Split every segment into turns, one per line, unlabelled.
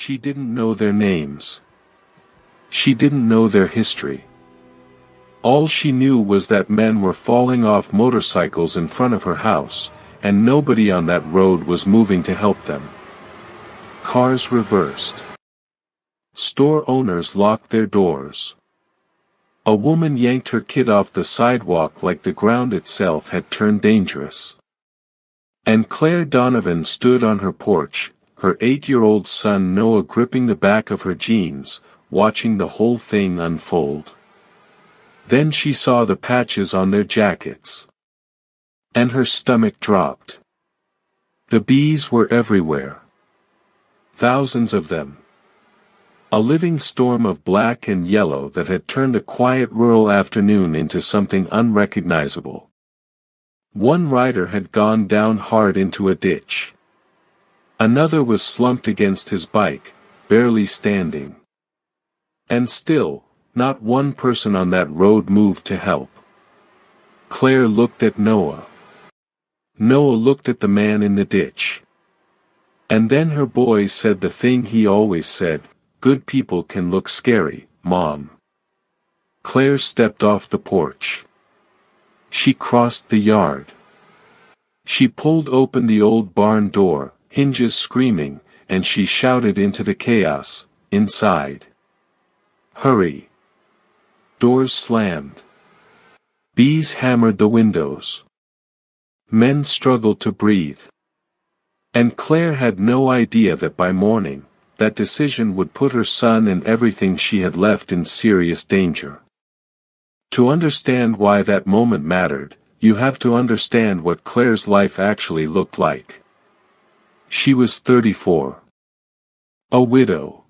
She didn't know their names. She didn't know their history. All she knew was that men were falling off motorcycles in front of her house, and nobody on that road was moving to help them. Cars reversed. Store owners locked their doors. A woman yanked her kid off the sidewalk like the ground itself had turned dangerous. And Claire Donovan stood on her porch, her 8-year-old son Noah gripping the back of her jeans, watching the whole thing unfold. Then she saw the patches on their jackets. And her stomach dropped. The bees were everywhere. Thousands of them. A living storm of black and yellow that had turned a quiet rural afternoon into something unrecognizable. One rider had gone down hard into a ditch. Another was slumped against his bike, barely standing. And still, not one person on that road moved to help. Claire looked at Noah. Noah looked at the man in the ditch. And then her boy said the thing he always said, "Good people can look scary, Mom." Claire stepped off the porch. She crossed the yard. She pulled open the old barn door, hinges screaming, and she shouted into the chaos, inside. "Hurry!" Doors slammed. Bees hammered the windows. Men struggled to breathe. And Claire had no idea that by morning, that decision would put her son and everything she had left in serious danger. To understand why that moment mattered, you have to understand what Claire's life actually looked like. She was 34. A widow.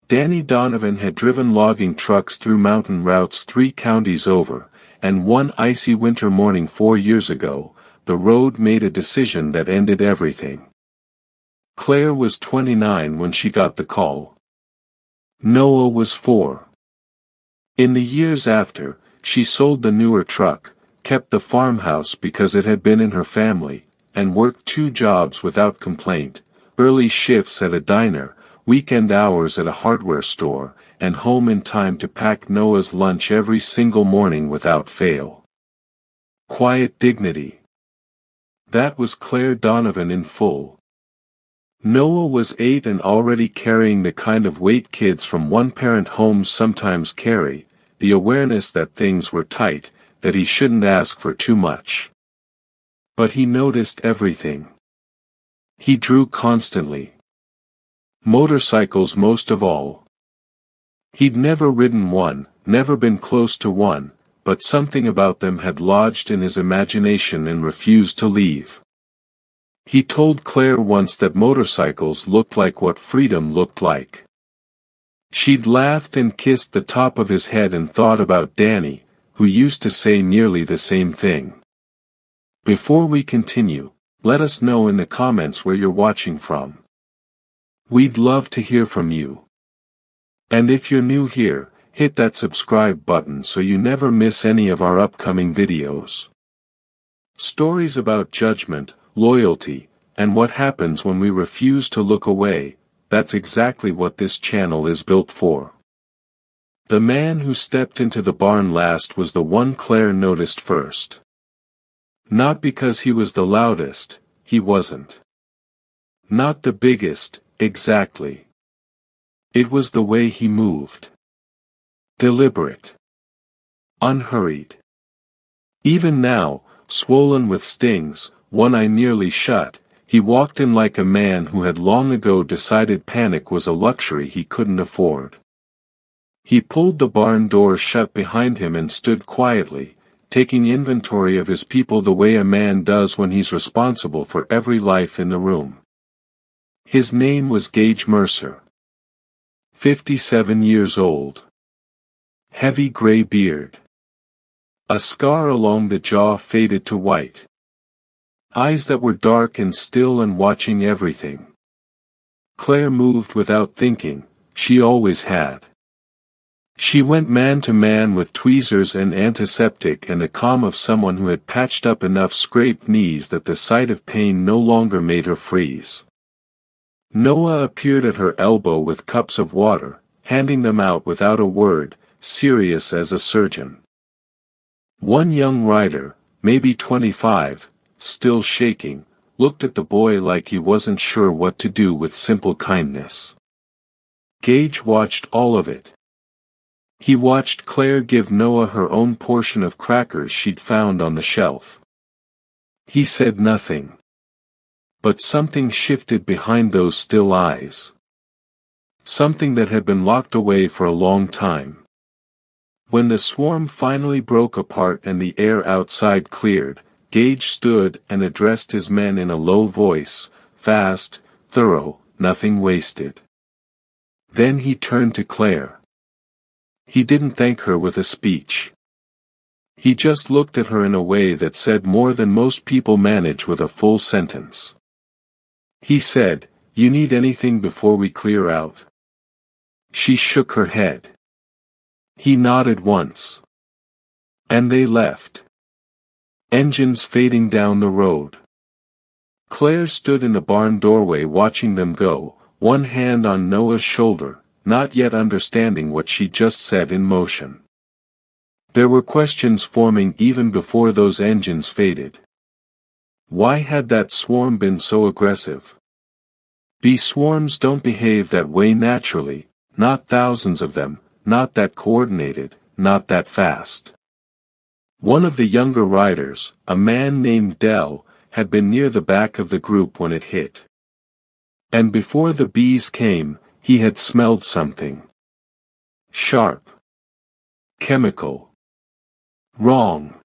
Danny Donovan had driven logging trucks through mountain routes 3 counties over, and one icy winter morning 4 years ago, the road made a decision that ended everything. Claire was 29 when she got the call. Noah was 4. In the years after, she sold the newer truck, kept the farmhouse because it had been in her family, and worked 2 jobs without complaint, early shifts at a diner, weekend hours at a hardware store, and home in time to pack Noah's lunch every single morning without fail. Quiet dignity. That was Claire Donovan in full. Noah was 8 and already carrying the kind of weight kids from one-parent homes sometimes carry, the awareness that things were tight, that he shouldn't ask for too much. But he noticed everything. He drew constantly. Motorcycles most of all. He'd never ridden one, never been close to one, but something about them had lodged in his imagination and refused to leave. He told Claire once that motorcycles looked like what freedom looked like. She'd laughed and kissed the top of his head and thought about Danny, who used to say nearly the same thing. Before we continue, let us know in the comments where you're watching from. We'd love to hear from you. And if you're new here, hit that subscribe button so you never miss any of our upcoming videos. Stories about judgment, loyalty, and what happens when we refuse to look away, that's exactly what this channel is built for. The man who stepped into the barn last was the one Claire noticed first. Not because he was the loudest, he wasn't. Not the biggest, exactly. It was the way he moved. Deliberate. Unhurried. Even now, swollen with stings, one eye nearly shut, he walked in like a man who had long ago decided panic was a luxury he couldn't afford. He pulled the barn door shut behind him and stood quietly, taking inventory of his people the way a man does when he's responsible for every life in the room. His name was Gage Mercer. 57 years old. Heavy gray beard. A scar along the jaw faded to white. Eyes that were dark and still and watching everything. Claire moved without thinking, she always had. She went man to man with tweezers and antiseptic and the calm of someone who had patched up enough scraped knees that the sight of pain no longer made her freeze. Noah appeared at her elbow with cups of water, handing them out without a word, serious as a surgeon. One young rider, maybe 25, still shaking, looked at the boy like he wasn't sure what to do with simple kindness. Gage watched all of it. He watched Claire give Noah her own portion of crackers she'd found on the shelf. He said nothing. But something shifted behind those still eyes. Something that had been locked away for a long time. When the swarm finally broke apart and the air outside cleared, Gage stood and addressed his men in a low voice, fast, thorough, nothing wasted. Then he turned to Claire. He didn't thank her with a speech. He just looked at her in a way that said more than most people manage with a full sentence. He said, "You need anything before we clear out?" She shook her head. He nodded once. And they left. Engines fading down the road. Claire stood in the barn doorway watching them go, one hand on Noah's shoulder, not yet understanding what she just set in motion. There were questions forming even before those engines faded. Why had that swarm been so aggressive? Bee swarms don't behave that way naturally, not thousands of them, not that coordinated, not that fast. One of the younger riders, a man named Dell, had been near the back of the group when it hit. And before the bees came, he had smelled something. Sharp. Chemical. Wrong.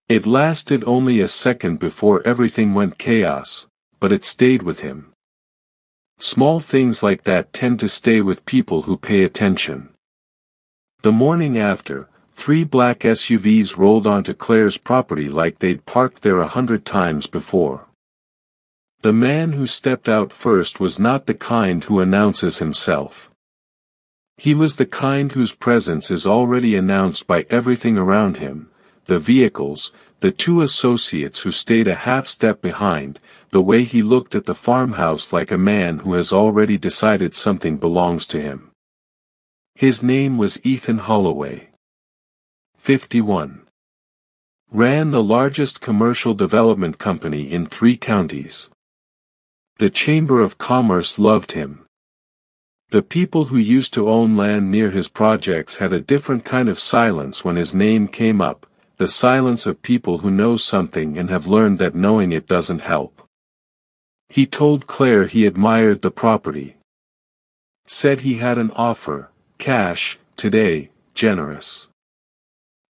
It lasted only a second before everything went chaos, but it stayed with him. Small things like that tend to stay with people who pay attention. The morning after, 3 black SUVs rolled onto Claire's property like they'd parked there 100 times before. The man who stepped out first was not the kind who announces himself. He was the kind whose presence is already announced by everything around him, the vehicles, the 2 associates who stayed a half step behind, the way he looked at the farmhouse like a man who has already decided something belongs to him. His name was Ethan Holloway. 51. Ran the largest commercial development company in 3 counties. The Chamber of Commerce loved him. The people who used to own land near his projects had a different kind of silence when his name came up, the silence of people who know something and have learned that knowing it doesn't help. He told Claire he admired the property. Said he had an offer, cash, today, generous.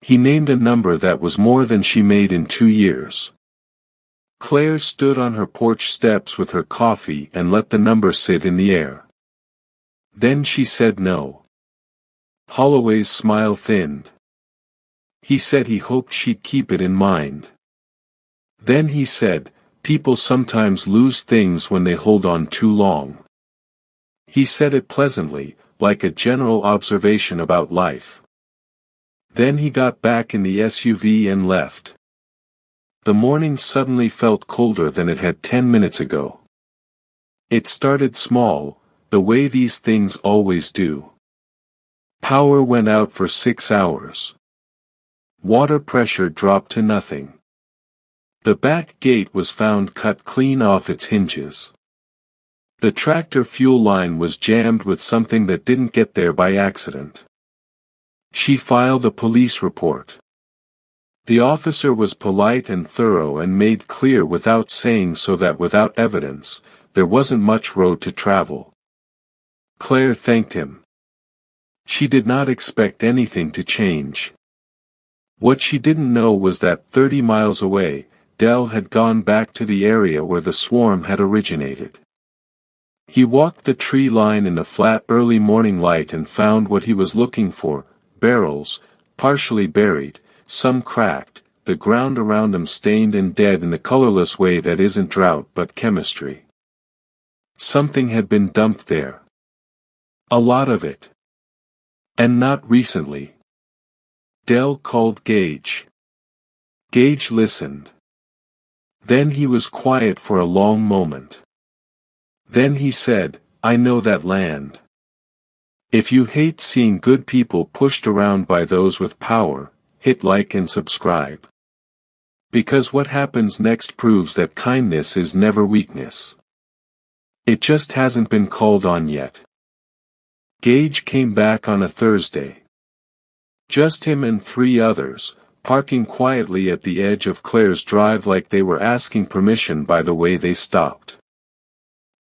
He named a number that was more than she made in 2 years. Claire stood on her porch steps with her coffee and let the number sit in the air. Then she said no. Holloway's smile thinned. He said he hoped she'd keep it in mind. Then he said, "People sometimes lose things when they hold on too long." He said it pleasantly, like a general observation about life. Then he got back in the SUV and left. The morning suddenly felt colder than it had 10 minutes ago. It started small, the way these things always do. Power went out for 6 hours. Water pressure dropped to nothing. The back gate was found cut clean off its hinges. The tractor fuel line was jammed with something that didn't get there by accident. She filed a police report. The officer was polite and thorough and made clear without saying so that without evidence, there wasn't much road to travel. Claire thanked him. She did not expect anything to change. What she didn't know was that 30 miles away, Dell had gone back to the area where the swarm had originated. He walked the tree line in the flat early morning light and found what he was looking for, barrels, partially buried, some cracked, the ground around them stained and dead in the colorless way that isn't drought but chemistry. Something had been dumped there. A lot of it. And not recently. Dell called Gage. Gage listened. Then he was quiet for a long moment. Then he said, I know that land. If you hate seeing good people pushed around by those with power, hit like and subscribe. Because what happens next proves that kindness is never weakness. It just hasn't been called on yet. Gage came back on a Thursday. Just him and 3 others, parking quietly at the edge of Claire's drive like they were asking permission by the way they stopped.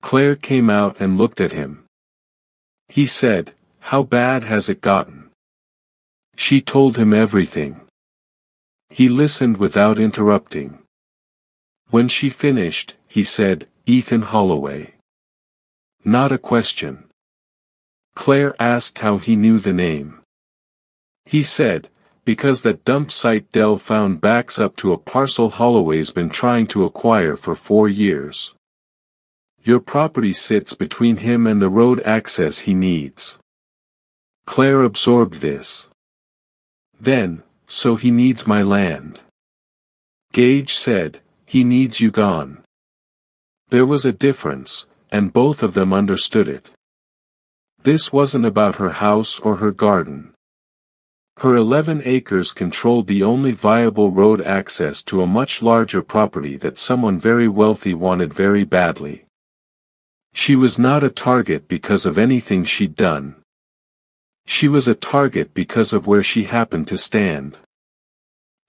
Claire came out and looked at him. He said, How bad has it gotten? She told him everything. He listened without interrupting. When she finished, he said, Ethan Holloway. Not a question. Claire asked how he knew the name. He said, because that dump site Dell found backs up to a parcel Holloway's been trying to acquire for 4 years. Your property sits between him and the road access he needs. Claire absorbed this. Then, so he needs my land. Gage said, he needs you gone. There was a difference, and both of them understood it. This wasn't about her house or her garden. Her 11 acres controlled the only viable road access to a much larger property that someone very wealthy wanted very badly. She was not a target because of anything she'd done. She was a target because of where she happened to stand.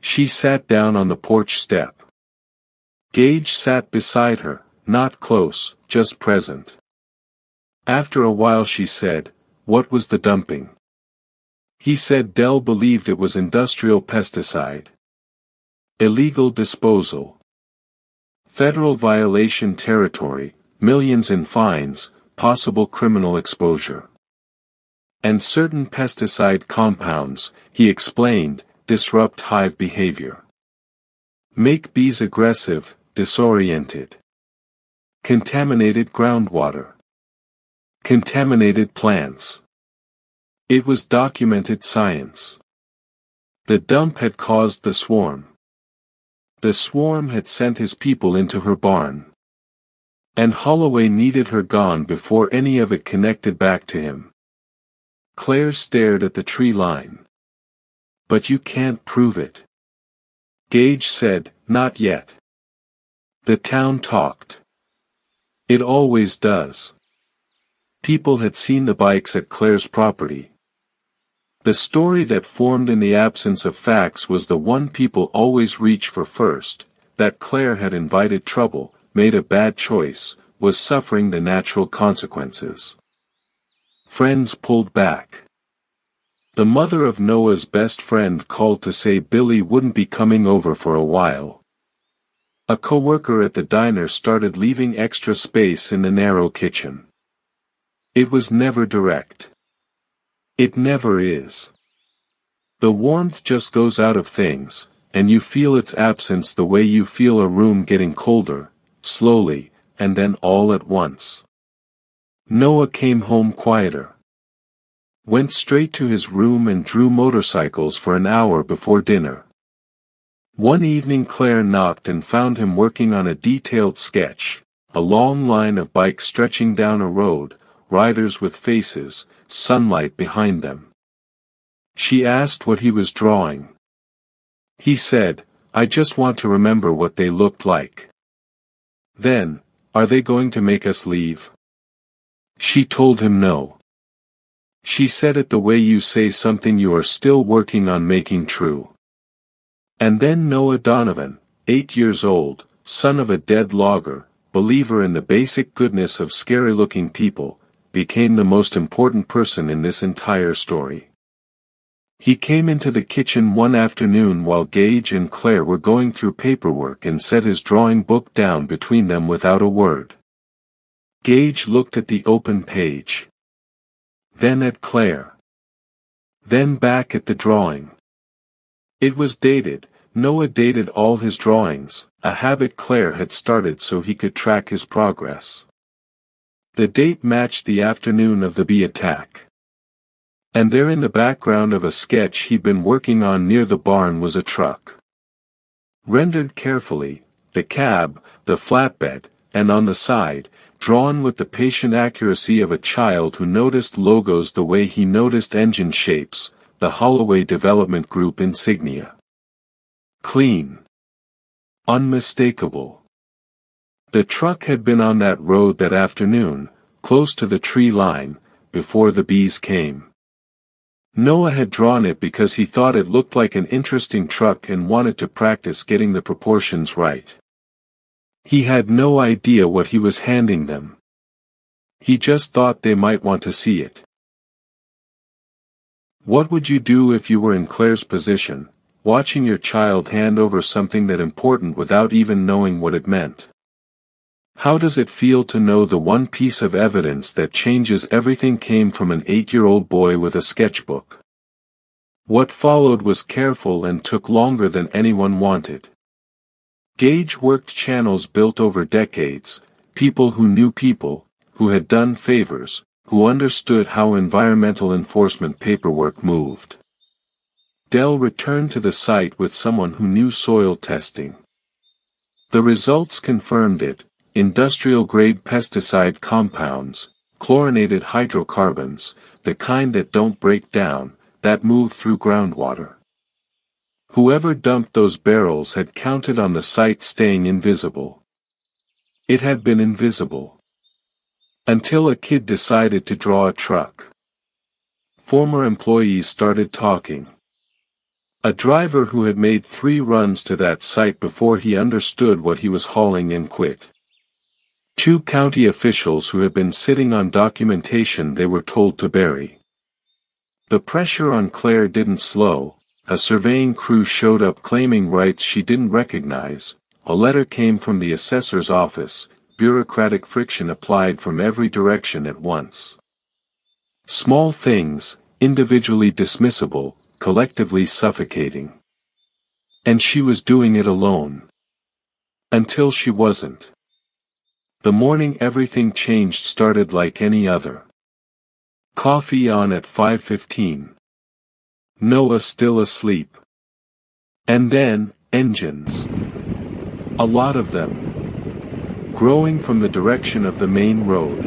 She sat down on the porch step. Gage sat beside her, not close, just present. After a while she said, What was the dumping? He said Dell believed it was industrial pesticide. Illegal disposal. Federal violation territory, millions in fines, possible criminal exposure. And certain pesticide compounds, he explained, disrupt hive behavior. Make bees aggressive, disoriented. Contaminated groundwater. Contaminated plants. It was documented science. The dump had caused the swarm. The swarm had sent his people into her barn. And Holloway needed her gone before any of it connected back to him. Claire stared at the tree line. But you can't prove it. Gage said, Not yet. The town talked. It always does. People had seen the bikes at Claire's property. The story that formed in the absence of facts was the one people always reach for first, that Claire had invited trouble, made a bad choice, was suffering the natural consequences. Friends pulled back. The mother of Noah's best friend called to say Billy wouldn't be coming over for a while. A co-worker at the diner started leaving extra space in the narrow kitchen. It was never direct. It never is. The warmth just goes out of things, and you feel its absence the way you feel a room getting colder, slowly, and then all at once. Noah came home quieter. Went straight to his room and drew motorcycles for an hour before dinner. One evening Claire knocked and found him working on a detailed sketch, a long line of bikes stretching down a road, riders with faces, sunlight behind them. She asked what he was drawing. He said, I just want to remember what they looked like. Then, are they going to make us leave? She told him no. She said it the way you say something you are still working on making true. And then Noah Donovan, 8 years old, son of a dead logger, believer in the basic goodness of scary-looking people, became the most important person in this entire story. He came into the kitchen one afternoon while Gage and Claire were going through paperwork and set his drawing book down between them without a word. Gage looked at the open page. Then at Claire. Then back at the drawing. It was dated. Noah dated all his drawings, a habit Claire had started so he could track his progress. The date matched the afternoon of the bee attack. And there in the background of a sketch he'd been working on near the barn was a truck. Rendered carefully, the cab, the flatbed, and on the side, drawn with the patient accuracy of a child who noticed logos the way he noticed engine shapes, the Holloway Development Group insignia. Clean. Unmistakable. The truck had been on that road that afternoon, close to the tree line, before the bees came. Noah had drawn it because he thought it looked like an interesting truck and wanted to practice getting the proportions right. He had no idea what he was handing them. He just thought they might want to see it. What would you do if you were in Claire's position, watching your child hand over something that important without even knowing what it meant? How does it feel to know the one piece of evidence that changes everything came from an 8-year-old boy with a sketchbook? What followed was careful and took longer than anyone wanted. Gage worked channels built over decades, people who knew people, who had done favors, who understood how environmental enforcement paperwork moved. Dell returned to the site with someone who knew soil testing. The results confirmed it: industrial-grade pesticide compounds, chlorinated hydrocarbons, the kind that don't break down, that move through groundwater. Whoever dumped those barrels had counted on the site staying invisible. It had been invisible. Until a kid decided to draw a truck. Former employees started talking. A driver who had made 3 runs to that site before he understood what he was hauling in quit. 2 county officials who had been sitting on documentation they were told to bury. The pressure on Claire didn't slow. A surveying crew showed up claiming rights she didn't recognize. A letter came from the assessor's office. Bureaucratic friction applied from every direction at once. Small things, individually dismissible, collectively suffocating. And she was doing it alone. Until she wasn't. The morning everything changed started like any other. Coffee on at 5:15. Noah still asleep. And then, engines. A lot of them. Growing from the direction of the main road.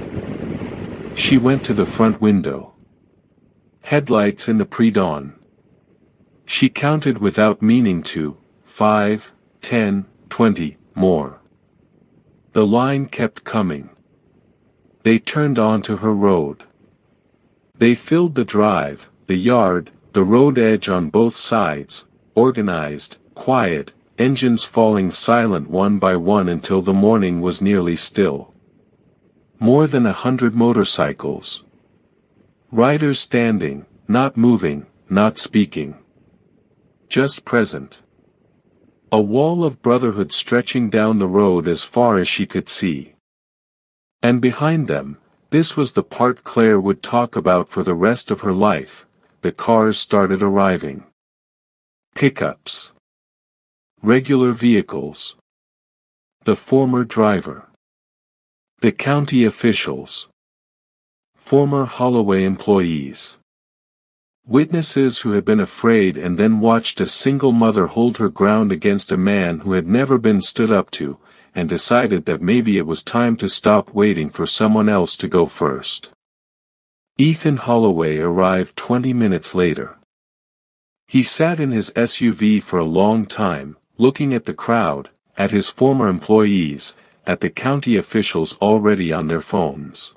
She went to the front window. Headlights in the pre-dawn. She counted without meaning to, 5, 10, 20, more. The line kept coming. They turned onto her road. They filled the drive, the yard, the road edge on both sides, organized, quiet, engines falling silent one by one until the morning was nearly still. More than 100 motorcycles. Riders standing, not moving, not speaking. Just present. A wall of brotherhood stretching down the road as far as she could see. And behind them, this was the part Claire would talk about for the rest of her life, the cars started arriving. Pickups. Regular vehicles. The former driver. The county officials. Former Holloway employees. Witnesses who had been afraid and then watched a single mother hold her ground against a man who had never been stood up to, and decided that maybe it was time to stop waiting for someone else to go first. Ethan Holloway arrived 20 minutes later. He sat in his SUV for a long time, looking at the crowd, at his former employees, at the county officials already on their phones.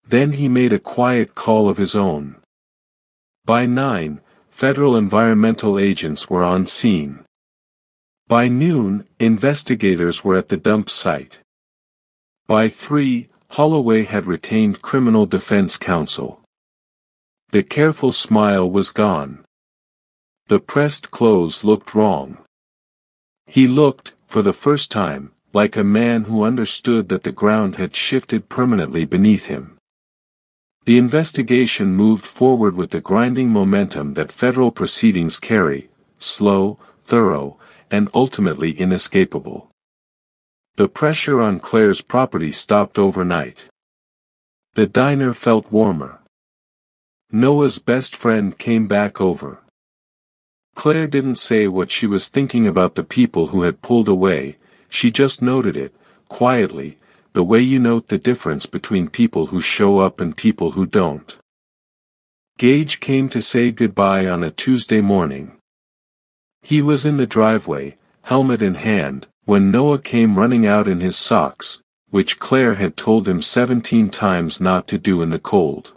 Then he made a quiet call of his own. By 9, federal environmental agents were on scene. By noon, investigators were at the dump site. By 3, Holloway had retained criminal defense counsel. The careful smile was gone. The pressed clothes looked wrong. He looked, for the first time, like a man who understood that the ground had shifted permanently beneath him. The investigation moved forward with the grinding momentum that federal proceedings carry, slow, thorough, and ultimately inescapable. The pressure on Claire's property stopped overnight. The diner felt warmer. Noah's best friend came back over. Claire didn't say what she was thinking about the people who had pulled away, she just noted it, quietly, the way you note the difference between people who show up and people who don't. Gage came to say goodbye on a Tuesday morning. He was in the driveway, helmet in hand, when Noah came running out in his socks, which Claire had told him 17 times not to do in the cold.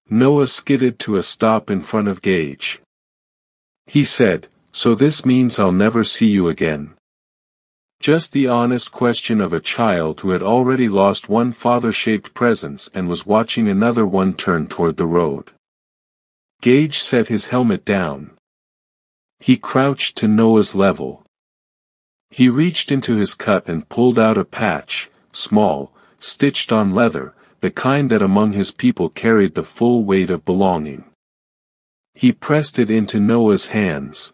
Noah skidded to a stop in front of Gage. He said, "So this means I'll never see you again?" Just the honest question of a child who had already lost one father-shaped presence and was watching another one turn toward the road. Gage set his helmet down. He crouched to Noah's level. He reached into his cut and pulled out a patch, small, stitched on leather, the kind that among his people carried the full weight of belonging. He pressed it into Noah's hands.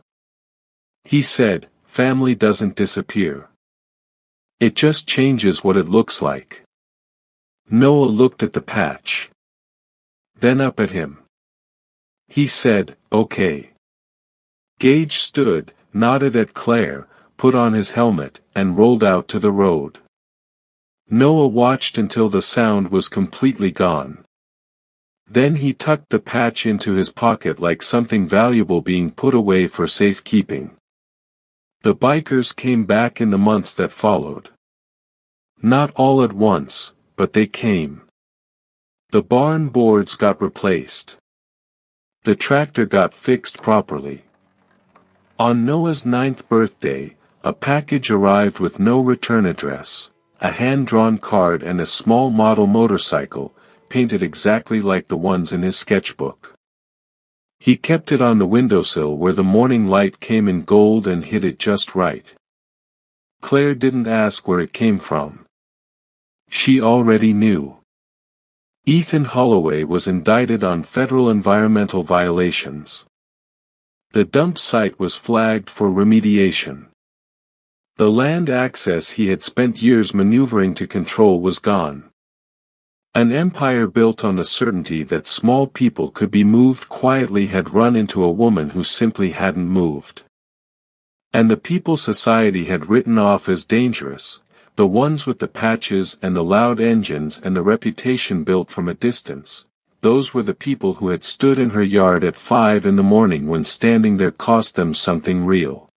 He said, "Family doesn't disappear. It just changes what it looks like." Noah looked at the patch. Then up at him. He said, "Okay." Gage stood, nodded at Claire, put on his helmet, and rolled out to the road. Noah watched until the sound was completely gone. Then he tucked the patch into his pocket like something valuable being put away for safekeeping. The bikers came back in the months that followed. Not all at once, but they came. The barn boards got replaced. The tractor got fixed properly. On Noah's 9th birthday, a package arrived with no return address, a hand-drawn card and a small model motorcycle, painted exactly like the ones in his sketchbook. He kept it on the windowsill where the morning light came in gold and hid it just right. Claire didn't ask where it came from. She already knew. Ethan Holloway was indicted on federal environmental violations. The dump site was flagged for remediation. The land access he had spent years maneuvering to control was gone. An empire built on the certainty that small people could be moved quietly had run into a woman who simply hadn't moved. And the people society had written off as dangerous, the ones with the patches and the loud engines and the reputation built from a distance, those were the people who had stood in her yard at 5 in the morning when standing there cost them something real.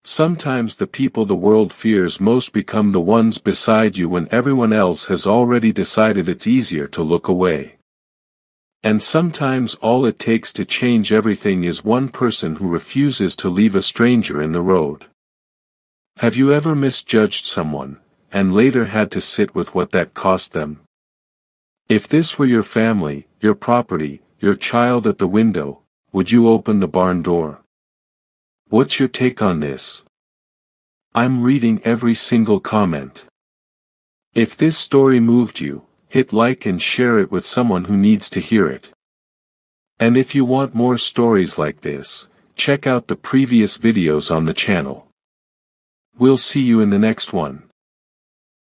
Sometimes the people the world fears most become the ones beside you when everyone else has already decided it's easier to look away. And sometimes all it takes to change everything is one person who refuses to leave a stranger in the road. Have you ever misjudged someone, and later had to sit with what that cost them? If this were your family, your property, your child at the window, would you open the barn door? What's your take on this? I'm reading every single comment. If this story moved you, hit like and share it with someone who needs to hear it. And if you want more stories like this, check out the previous videos on the channel. We'll see you in the next one.